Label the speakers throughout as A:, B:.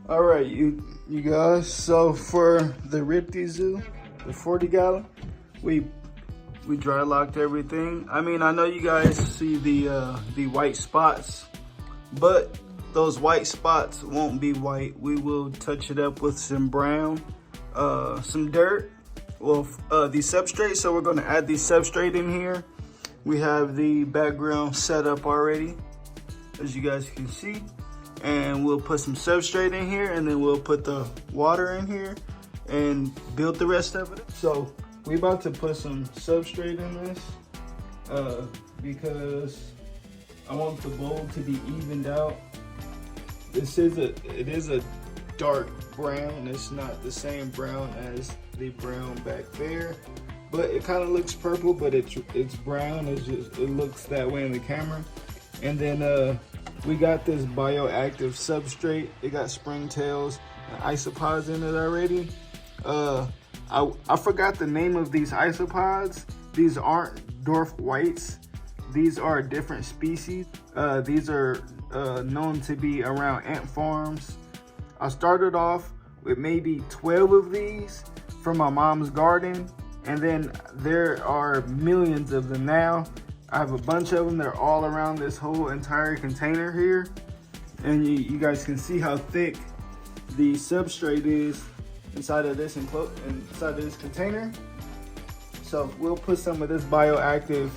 A: All right, you guys. So for the Ripty Zoo, the 40-gallon, we dry locked everything. I mean, I know you guys see the white spots, but those white spots won't be white. We will touch it up with some brown, some dirt, well, the substrate. So we're gonna add the substrate in here. We have the background set up already, as you guys can see. And we'll put some substrate in here, and then we'll put the water in here and build the rest of it. So we about to put some substrate in this because I want the bowl to be evened out. It is a dark brown. It's not the same brown as the brown back there, but it kind of looks purple, but it's brown. It looks that way in the camera. And then we got this bioactive substrate. It got springtails and isopods in it already. I forgot the name of these isopods. These aren't dwarf whites. These are a different species. These are known to be around ant farms. I started off with maybe 12 of these from my mom's garden, and then there are millions of them now. I have a bunch of them. They're all around this whole entire container here. And you guys can see how thick the substrate is inside of this container. So we'll put some of this bioactive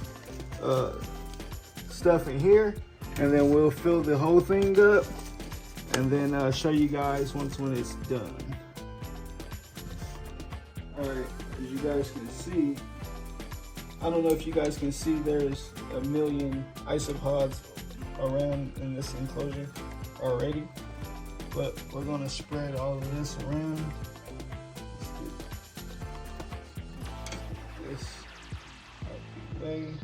A: stuff in here, and then we'll fill the whole thing up, and then show you guys when it's done. All right, as you guys can see, I don't know if you guys can see, there's a million isopods around in this enclosure already, but we're gonna spread all of this around. Let's get this out the way.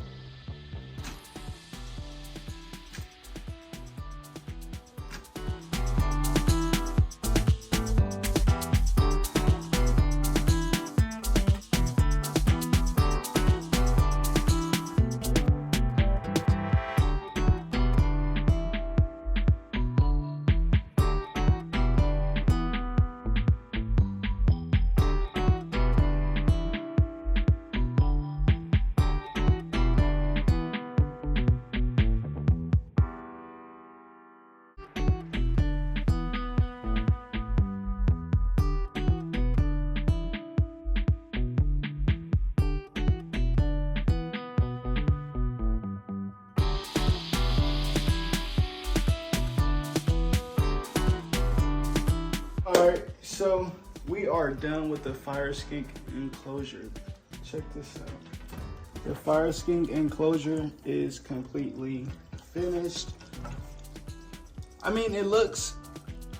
A: Alright, so we are done with the fire skink enclosure. Check this out. The fire skink enclosure is completely finished. I mean, it looks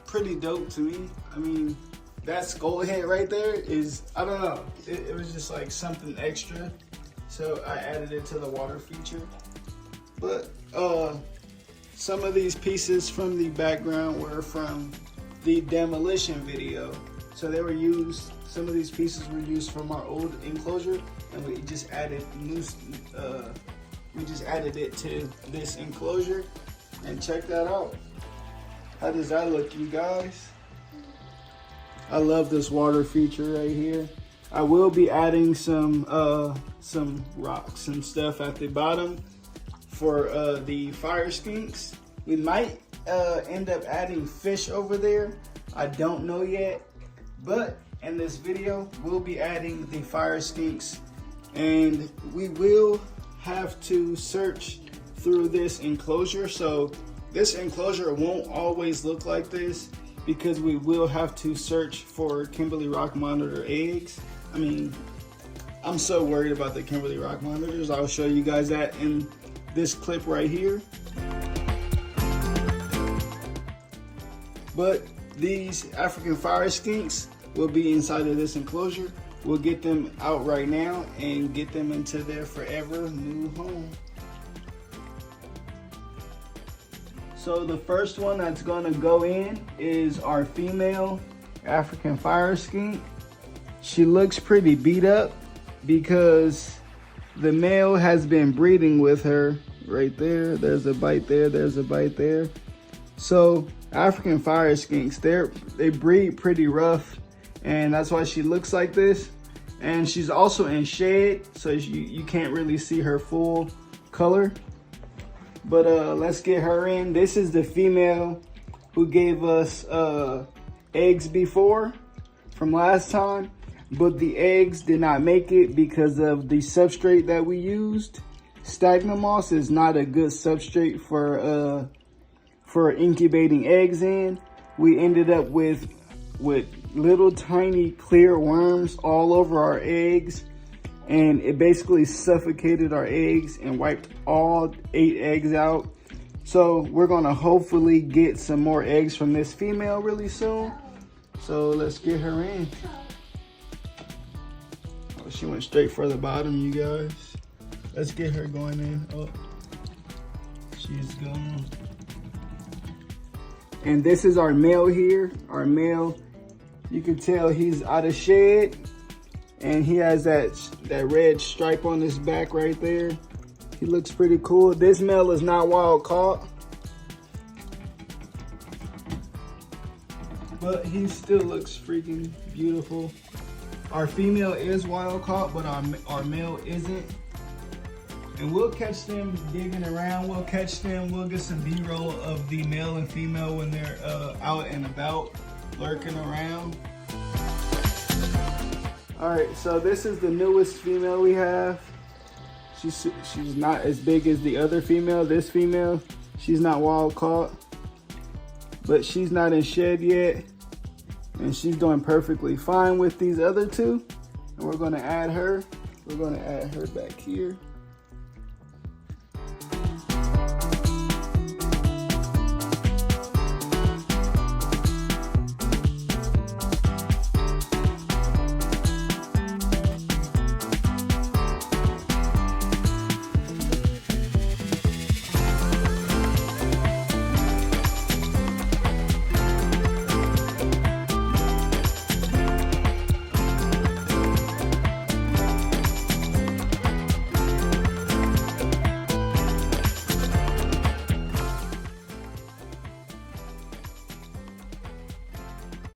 A: pretty dope to me. I mean, that skull head right there is, I don't know, it was just like something extra. So I added it to the water feature. But some of these pieces from the background were from the demolition video. So they were used, some of these pieces were used from our old enclosure, and we just added it to this enclosure. And check that out. How does that look, you guys? I love this water feature right here. I will be adding some rocks and stuff at the bottom for the fire skinks. We might end up adding fish over there. I don't know yet, but in this video we'll be adding the fire skinks, and we will have to search through this enclosure. So this enclosure won't always look like this because we will have to search for Kimberly rock monitor eggs. I mean, I'm so worried about the Kimberly rock monitors. I'll show you guys that in this clip right here. But these African fire skinks will be inside of this enclosure. We'll get them out right now and get them into their forever new home. So the first one that's gonna go in is our female African fire skink. She looks pretty beat up because the male has been breeding with her right there. There's a bite there, there's a bite there. So African fire skinks, they breed pretty rough, and that's why she looks like this. And she's also in shade, so you can't really see her full color. But let's get her in. This is the female who gave us eggs before from last time, but the eggs did not make it because of the substrate that we used. Stagnum moss is not a good substrate for incubating eggs in. We ended up with little tiny clear worms all over our eggs, and it basically suffocated our eggs and wiped all 8 eggs out. So we're gonna hopefully get some more eggs from this female really soon. So let's get her in. Oh, she went straight for the bottom, you guys. Let's get her going in. Oh, she's gone. And this is our male here. Our male, you can tell he's out of shed, and he has that red stripe on his back right there. He looks pretty cool. This male is not wild caught, but he still looks freaking beautiful. Our female is wild caught, but our male isn't. And we'll catch them digging around. We'll catch them. We'll get some B-roll of the male and female when they're out and about, lurking around. All right, so this is the newest female we have. She's not as big as the other female. This female, she's not wild caught, but she's not in shed yet, and she's doing perfectly fine with these other two. And we're gonna add her. We're gonna add her back here.